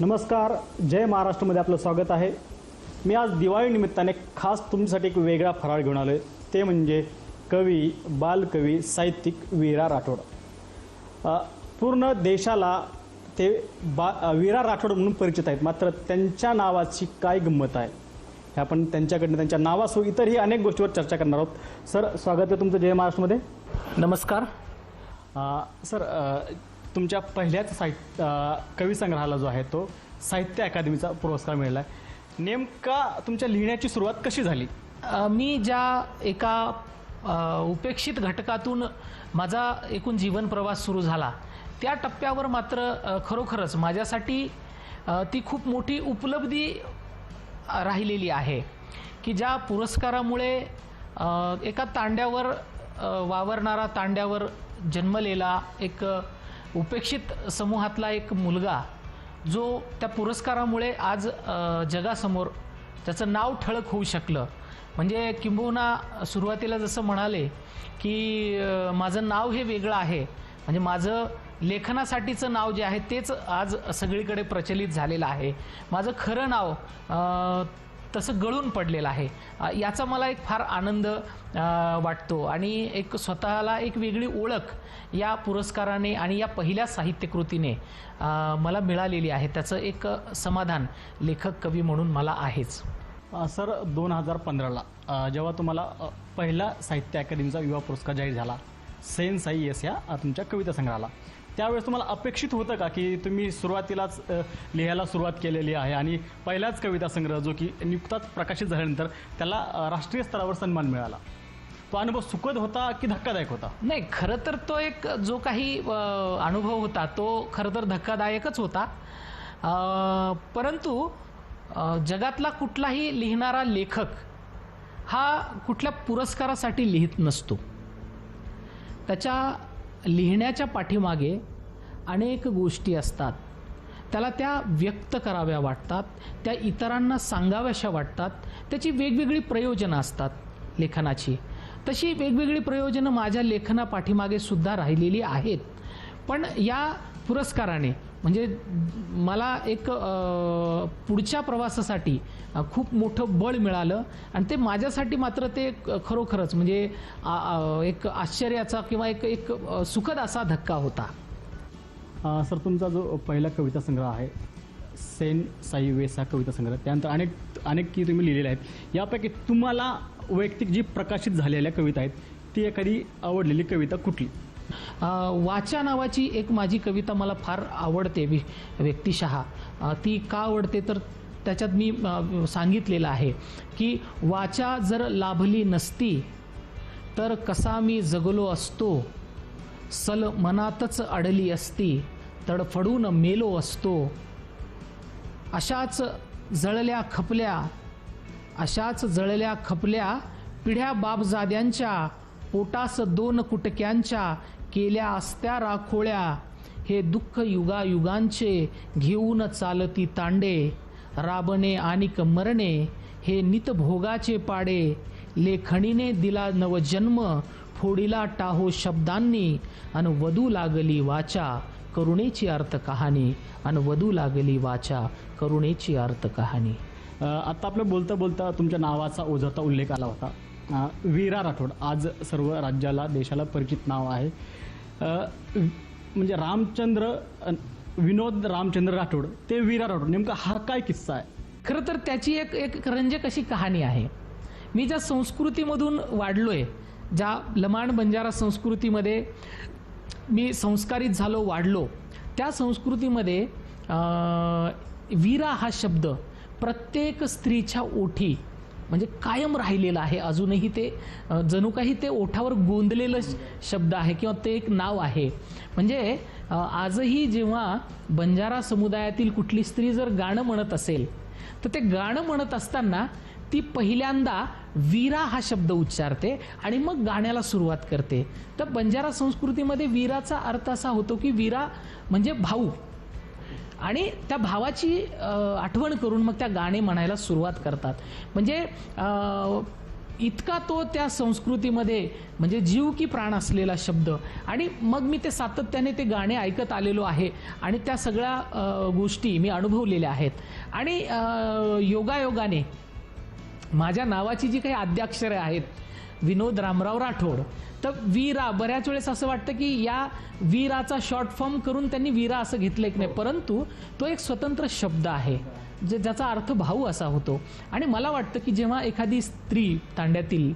नमस्कार, जय महाराष्ट्रमध्ये आपलं स्वागत आहे। मी आज दिवाळी निमित्ताने खास तुमच्यासाठी एक वेगळा फराळ घेऊन आलो आहे, ते म्हणजे कवी, बालकवी, साहित्यिक वीरा राठोड। पूर्ण देशाला ते वीरा राठोड म्हणून परिचित आहेत, मात्र त्यांच्या नावाची काय गंमत आहे हे आपण त्यांच्याकडनं त्यांच्या नावासह इतरही अनेक गोष्टीवर चर्चा करणार आहोत। सर, स्वागत आहे तुमचं जय महाराष्ट्रमध्ये। नमस्कार सर, तुमच्या पहिल्याच कवी संग्रहाला जो आहे तो साहित्य अकादमीचा पुरस्कार मिळाला आहे। नेमका तुमच्या लिहिण्याची सुरुवात कशी झाली? मी ज्या एका उपेक्षित घटकातून माझा एकूण जीवन प्रवास सुरू झाला, त्या टप्प्यावर मात्र खरोखरच माझ्यासाठी ती खूप मोठी उपलब्धी राहिलेली आहे की ज्या पुरस्कारामुळे एका तांड्यावर वावरणारा, तांड्यावर जन्मलेला एक उपेक्षित समूहातला एक मुलगा जो त्या पुरस्कारामुळे आज जगासमोर त्याचं नाव ठळक होऊ शकलं। म्हणजे किंबहुना सुरुवातीला जसं म्हणाले की माझं नाव हे वेगळं आहे, म्हणजे माझं लेखनासाठीचं नाव जे आहे तेच आज सगळीकडे प्रचलित झालेलं आहे। माझं खरं नाव तसं गळून पडलेलं आहे, याचा मला एक फार आनंद वाटतो आणि एक स्वतःला एक वेगळी ओळख या पुरस्काराने आणि या पहिल्या साहित्यकृतीने मला मिळालेली आहे। त्याचं एक समाधान लेखक कवी म्हणून मला आहेच। सर, 2015ला जेव्हा तुम्हाला पहिला साहित्य अकादमीचा युवा पुरस्कार जाहीर झाला, सेन साई यस या तुमच्या कविता संग्रहाला, त्यावेळेस तुम्हाला अपेक्षित होतं का की तुम्ही सुरुवातीलाच लिहायला सुरुवात केलेली आहे आणि पहिलाच कविता संग्रह जो की नुकताच प्रकाशित झाल्यानंतर त्याला राष्ट्रीय स्तरावर सन्मान मिळाला, तो अनुभव सुखद होता की धक्कादायक होता? नाही, खरं तर तो एक जो काही अनुभव होता तो खरं तर धक्कादायकच होता। परंतु जगातला कुठलाही लिहिणारा लेखक हा कुठल्या पुरस्कारासाठी लिहित नसतो। त्याच्या लिहिण्याच्या पाठीमागे अनेक गोष्टी असतात, त्याला त्या व्यक्त कराव्या वाटतात, त्या इतरांना सांगाव्याशा वाटतात, त्याची वेगवेगळी प्रयोजनं असतात लेखनाची। तशी वेगवेगळी प्रयोजनं माझ्या लेखना पाठीमागे सुद्धा राहिलेली आहेत। पण या पुरस्काराने म्हणजे मला एक पुढच्या प्रवासासाठी खूप मोठं बळ मिळालं आणि ते माझ्यासाठी मात्र ते खरोखरच म्हणजे एक आश्चर्याचा किंवा एक सुखद असा धक्का होता। सर, तुमचा जो पहिला कविता संग्रह आहे सेन साई वेसा कविता संग्रह, त्यानंतर अनेक की तुम्ही लिहिलेल्या आहेत, यापैकी तुम्हाला वैयक्तिक जी प्रकाशित झालेल्या कविता आहेत ती एखादी आवडलेली कविता कुठली? वाचा नावाची एक माझी कविता मला फार आवडते व्यक्तिशः। ती का आवडते तर त्याच्यात मी सांगितलेलं आहे की वाचा जर लाभली नसती तर कसा मी जगलो असतो, सल मनातच अडली असती, तडफडून मेलो असतो। अशाच जळल्या खपल्या पिढ्या बापजाद्यांच्या, पोटास 2 कुटक्यांच्या केल्या असत्या राखोळ्या। हे दुःख युगायुगांचे घेऊन चालती तांडे, राबणे आनिक मरणे हे नितभोगाचे पाडे। लेखणीने दिला नवजन्म, फोडीला टाहो शब्दांनी, अन वधू लागली वाचा करुणेची अर्थ कहाणी, अन वधू लागली वाचा करुणेची अर्थ कहाणी। आता आपलं बोलता बोलता तुमच्या नावाचा ओझरता उल्लेख आला होता। वीरा राठोड आज सर्व राज्याला, देशाला परिचित नाव आहे। म्हणजे विनोद रामचंद्र राठोड ते वीरा राठोड, नेमका हा काय किस्सा आहे? खरं तर त्याची एक रंजक अशी कहाणी आहे। मी ज्या संस्कृतीमधून वाढलोय, ज्या लमाण बंजारा संस्कृतीमध्ये मी संस्कारित झालो, वाढलो, त्या संस्कृतीमध्ये वीरा हा शब्द प्रत्येक स्त्रीच्या ओठी म्हणजे कायम राहिलेला आहे। अजूनही ते जणू काही ते ओठावर गोंदलेलं शब्द आहे किंवा ते एक नाव आहे। म्हणजे आजही जेव्हा बंजारा समुदायातील कुठली स्त्री जर गाणं म्हणत असेल तर ते गाणं म्हणत असताना ती पहिल्यांदा वीरा हा शब्द उच्चारते आणि मग गाण्याला सुरुवात करते। तर बंजारा संस्कृतीमध्ये वीराचा अर्थ असा होतो की वीरा म्हणजे भाऊ, आणि त्या भावाची आठवण करून मग त्या गाणे म्हणायला सुरुवात करतात। म्हणजे इतका तो त्या संस्कृतीमध्ये म्हणजे जीव की प्राण असलेला शब्द. आणि मग मी ते सातत्याने ते गाणे ऐकत आलेलो आहे आणि त्या सगळ्या गोष्टी मी अनुभवलेल्या आहेत. आणि योगायोगाने माझ्या नावाची जी काही आद्याक्षरे आहेत विनोद रामराव राठोड, तर वीरा, बऱ्याच वेळेस असं वाटतं की या वीराचा शॉर्ट फॉर्म करून त्यांनी वीरा असं घेतलं की नाही, परंतु तो एक स्वतंत्र शब्द आहे ज्याचा अर्थ भाऊ असा होतो. आणि मला वाटतं की जेव्हा एखादी स्त्री तांड्यातील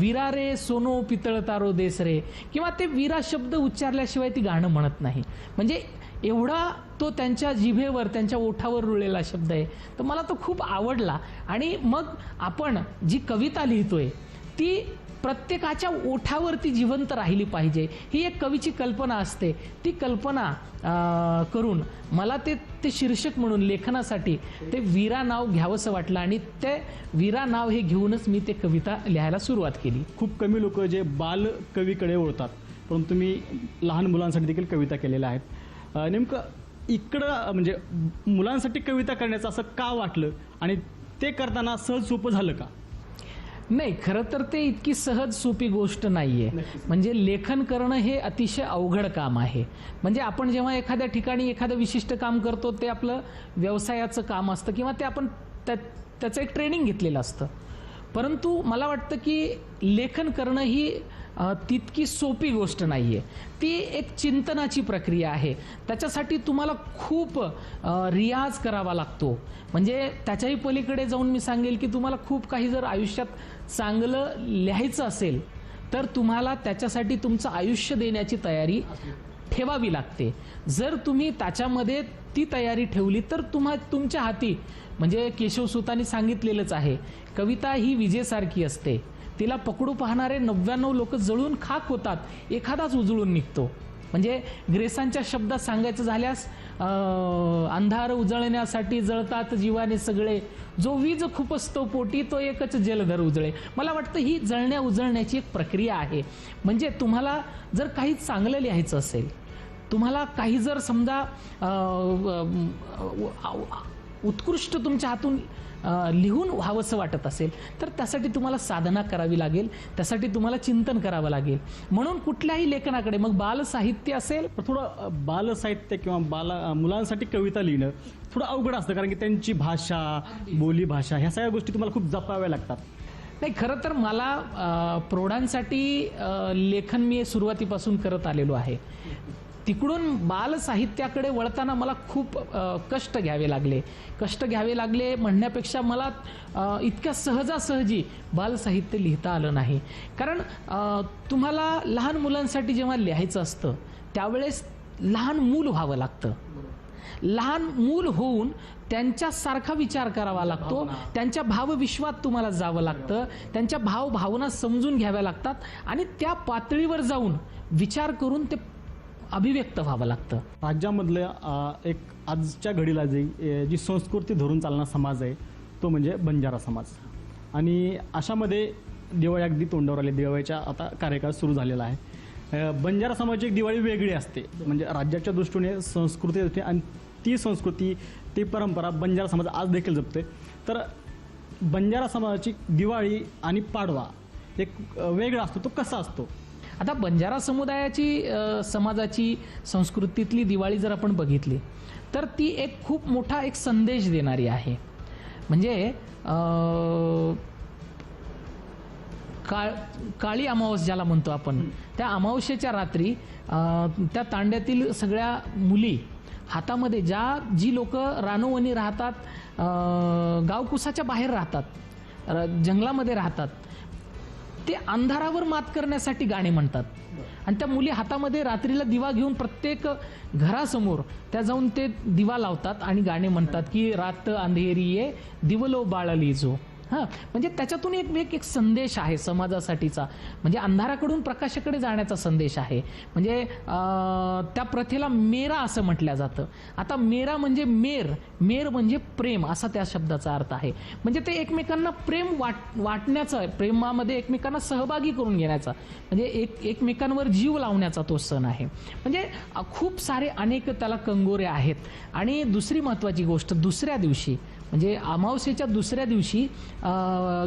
वीरा रे सोनो पितळ तारो देस रे, किंवा ते वीरा शब्द उच्चारल्याशिवाय ती गाणं म्हणत नाही, म्हणजे एवढा तो त्यांच्या जिभेवर, त्यांच्या ओठावर रुळलेला शब्द आहे. तर मला तो खूप आवडला. आणि मग आपण जी कविता लिहितोय ती प्रत्येकाच्या ओठावरती जिवंत राहिली पाहिजे, ही एक कवीची कल्पना असते. ती कल्पना करून मला ते शीर्षक म्हणून लेखनासाठी ते वीरा नाव घ्यावंसं वाटलं आणि ते वीरा नाव हे घेऊनच मी ते कविता लिहायला सुरुवात केली. खूप कमी लोक जे बाल कवीकडे ओळखतात, परंतु तुम्ही लहान मुलांसाठी देखील कविता केलेल्या आहेत. नेमकं इकडं म्हणजे मुलांसाठी कविता करण्याचं असं का वाटलं आणि ते करताना सहज सोपं झालं का? नाही, खरं तर ते इतकी सहज सोपी गोष्ट नाहीये. म्हणजे लेखन करणं हे अतिशय अवघड काम आहे. म्हणजे आपण जेव्हा एखाद्या ठिकाणी एखादं विशिष्ट काम करतो ते आपलं व्यवसायाचं काम असतं किंवा ते आपण त्याचं एक ट्रेनिंग घेतलेलं असतं. परंतु मला वाटतं की लेखन करणं ही तितकी सोपी गोष्ट नाहीये. ती एक चिंतनाची प्रक्रिया आहे. त्याच्यासाठी तुम्हाला खूप रियाज करावा लागतो. म्हणजे त्याच्याही पलीकडे जाऊन मी सांगेल की तुम्हाला खूप काही जर आयुष्यात चांगलं लिहायचं असेल तर तुम्हाला त्याच्यासाठी तुमचं आयुष्य देण्याची तयारी ठेवावी लागते. जर तुम्ही त्याच्यामध्ये ती तयारी ठेवली तर तुमच्या हाती, म्हणजे केशवसुतांनी सांगितलेलंच आहे, कविता ही विजेसारखी असते. तिला पकडू पाहणारे 99 लोक जळून खाक होतात, एखादाच उजळून निघतो. म्हणजे ग्रेसांच्या शब्दात सांगायचं झाल्यास अंधार उजळण्यासाठी जळतात जीवाने सगळे, जो वीज खुपसतो पोटी तो एकच जलधर उजळे. मला वाटतं ही जळण्या उजळण्याची एक प्रक्रिया आहे. म्हणजे तुम्हाला जर काही चांगलं लिहायचं असेल, तुम्हाला काही जर समजा उत्कृष्ट तुमच्या हातून लिहून व्हावंसं वाटत असेल तर त्यासाठी तुम्हाला साधना करावी लागेल, त्यासाठी तुम्हाला चिंतन करावं लागेल. म्हणून कुठल्याही लेखनाकडे, मग बालसाहित्य असेल, थोडं बालसाहित्य किंवा मुलांसाठी कविता लिहिणं थोडं अवघड असतं, कारण की त्यांची भाषा, बोली भाषा ह्या सगळ्या गोष्टी तुम्हाला खूप जपाव्या लागतात. नाही, खरं तर मला प्रौढांसाठी लेखन मी सुरुवातीपासून करत आलेलो आहे. तिकडून बालसाहित्याकडे वळताना मला खूप कष्ट घ्यावे लागले म्हणण्यापेक्षा मला इतक्या सहजासहजी बालसाहित्य लिहिता आलं नाही. कारण तुम्हाला लहान मुलांसाठी जेव्हा लिहायचं असतं त्यावेळेस लहान मूल व्हावं लागतं. लहान मूल होऊन त्यांच्यासारखा विचार करावा लागतो, त्यांच्या भावविश्वात तुम्हाला जावं लागतं, त्यांच्या भावभावना समजून घ्याव्या लागतात आणि त्या पातळीवर जाऊन विचार करून ते अभिव्यक्त व्हावं लागतं. राज्यामधलं एक आजच्या घडीला जी संस्कृती धरून चालणारा समाज आहे तो म्हणजे बंजारा समाज. आणि अशामध्ये दिवाळी अगदी तोंडावर आली, दिवाळीच्या आता कार्यकाळ सुरू झालेला आहे. बंजारा समाजाची एक दिवाळी वेगळी असते, म्हणजे राज्याच्या दृष्टीने संस्कृती असते आणि ती संस्कृती, ती परंपरा बंजारा समाज आज देखील जपते. तर बंजारा समाजाची दिवाळी आणि पाडवा एक वेगळा असतो, तो कसा असतो? आता बंजारा समाजाची संस्कृतीतली दिवाळी जर आपण बघितली तर ती एक खूप मोठा एक संदेश देणारी आहे. म्हणजे काळी अमावस्या ज्याला म्हणतो आपण, त्या अमावस्येच्या रात्री त्या तांड्यातील सगळ्या मुली हातामध्ये, जी लोक रानोवनी राहतात, गावकुसाच्या बाहेर राहतात, जंगलामध्ये राहतात, ते अंधारावर मात करण्यासाठी गाणे म्हणतात. आणि त्या मुली हातामध्ये रात्रीला दिवा घेऊन प्रत्येक घरासमोर त्या जाऊन ते दिवा लावतात आणि गाणे म्हणतात की रात अंधेरी ये दिवलो बाळली जो. म्हणजे त्याच्यातून एक संदेश आहे समाजासाठीचा, म्हणजे अंधाराकडून प्रकाशाकडे जाण्याचा संदेश आहे. म्हणजे त्या प्रथेला मेरा असं म्हटलं जातं. आता मेरा म्हणजे मेर म्हणजे प्रेम असा त्या शब्दाचा अर्थ आहे. म्हणजे ते एकमेकांना प्रेम वाटण्याचा, प्रेमामध्ये एकमेकांना सहभागी करून घेण्याचा, म्हणजे एकमेकांवर जीव लावण्याचा तो सण आहे. म्हणजे खूप सारे अनेक त्याला कंगोरे आहेत. आणि दुसरी महत्वाची गोष्ट, दुसऱ्या दिवशी म्हणजे अमावस्येच्या दुसऱ्या दिवशी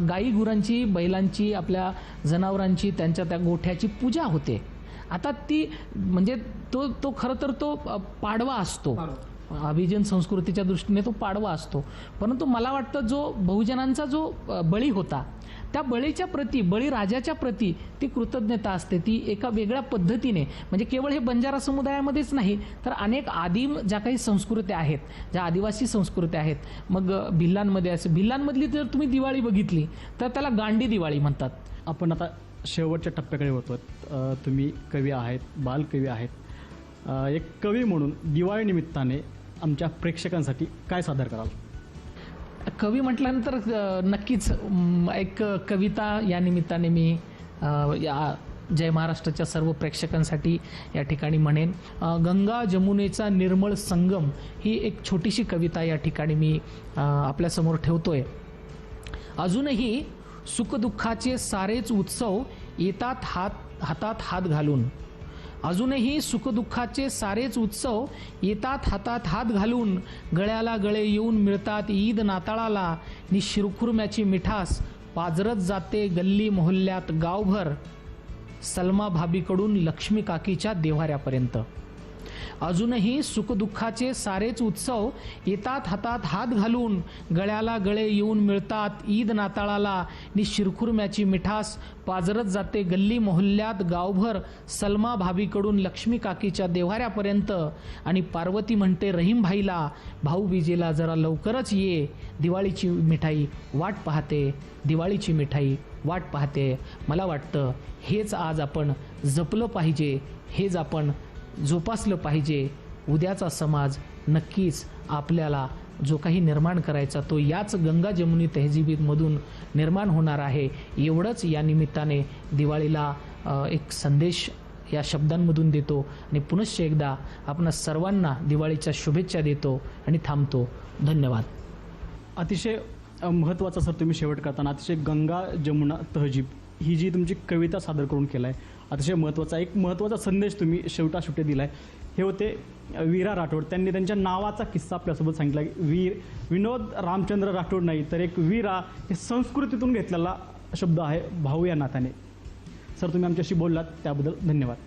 गाई गुरांची, बैलांची, आपल्या जनावरांची, त्यांच्या त्या गोठ्याची पूजा होते. आता ती म्हणजे तो खरं तर तो पाडवा असतो, अभिजन संस्कृतीच्या दृष्टीने तो पाडवा असतो. परंतु मला वाटतं जो बहुजनांचा जो बळी होता, त्या बळीच्या प्रती, बळीराजाच्या प्रती ती कृतज्ञता असते. ती एका वेगळ्या पद्धतीने, म्हणजे केवळ हे बंजारा समुदायामध्येच नाही तर अनेक आदिम ज्या काही संस्कृत्या आहेत, ज्या आदिवासी संस्कृत्या आहेत, मग भिल्लांमध्ये असं, भिल्लांमधली जर तुम्ही दिवाळी बघितली तर त्याला गांडी दिवाळी म्हणतात. आपण आता शेवटच्या टप्प्याकडे होतो. तुम्ही कवी आहेत, बालकवी आहेत. एक कवी म्हणून दिवाळी निमित्ताने आमच्या प्रेक्षकांसाठी काय सादर कराल? कवी म्हटल्यानंतर नक्कीच एक कविता या निमित्ताने मी या जय महाराष्ट्राच्या सर्व प्रेक्षकांसाठी या ठिकाणी म्हणेन. गंगा जमुनेचा निर्मळ संगम ही एक छोटीशी कविता या ठिकाणी मी आपल्यासमोर ठेवतोय. अजूनही सुखदुःखाचे सारेच उत्सव येतात हातात हात घालून. अजूनही सुखदुःखाचे सारेच उत्सव येतात हातात हात घालून. गळ्याला गळे येऊन मिळतात ईद नाताळाला. नि शिरखुर्म्याची मिठास पाजरत जाते गल्ली मोहल्ल्यात गावभर. सलमा भाभीकडून लक्ष्मी काकीच्या देव्हाऱ्यापर्यंत. अजूनही सुखदुःखाचे सारेच उत्सव येतात हातात हात घालून. गळ्याला गळे येऊन मिळतात ईद नाताळाला. नि शिरखुर्म्याची मिठास पाजरत जाते गल्ली मोहल्ल्यात गावभर. सलमा भाभीकडून लक्ष्मी काकीच्या देव्हाऱ्यापर्यंत. आणि पार्वती म्हणते रहीम भाईला, भाऊबीजेला जरा लवकरच ये. दिवाळीची मिठाई वाट पाहते, दिवाळीची मिठाई वाट पाहते. मला वाटतं हेच आज आपण जपलं पाहिजे, हेच आपण जोपासलं पाहिजे. उद्याचा समाज नक्कीच आपल्याला जो काही निर्माण करायचा तो याच गंगा जमुनी तहजीबीमधून निर्माण होणार आहे. एवढंच या निमित्ताने दिवाळीला एक संदेश या शब्दांमधून देतो आणि पुनश्च एकदा आपण सर्वांना दिवाळीच्या शुभेच्छा देतो आणि थांबतो. धन्यवाद. अतिशय महत्त्वाचा सर तुम्ही शेवट करताना अतिशय गंगा जमुना तहजीब ही जी तुमची कविता सादर करून केला आहे, अतिशय महत्त्वाचा संदेश तुम्ही शेवटी दिला आहे. हे होते वीरा राठोड. त्यांनी त्यांच्या नावाचा किस्सा आपल्यासोबत सांगितला की विनोद रामचंद्र राठोड नाही तर एक वीरा हे संस्कृतीतून घेतलेला शब्द आहे भाऊ या नात्याने. सर तुम्ही आमच्याशी बोललात त्याबद्दल धन्यवाद.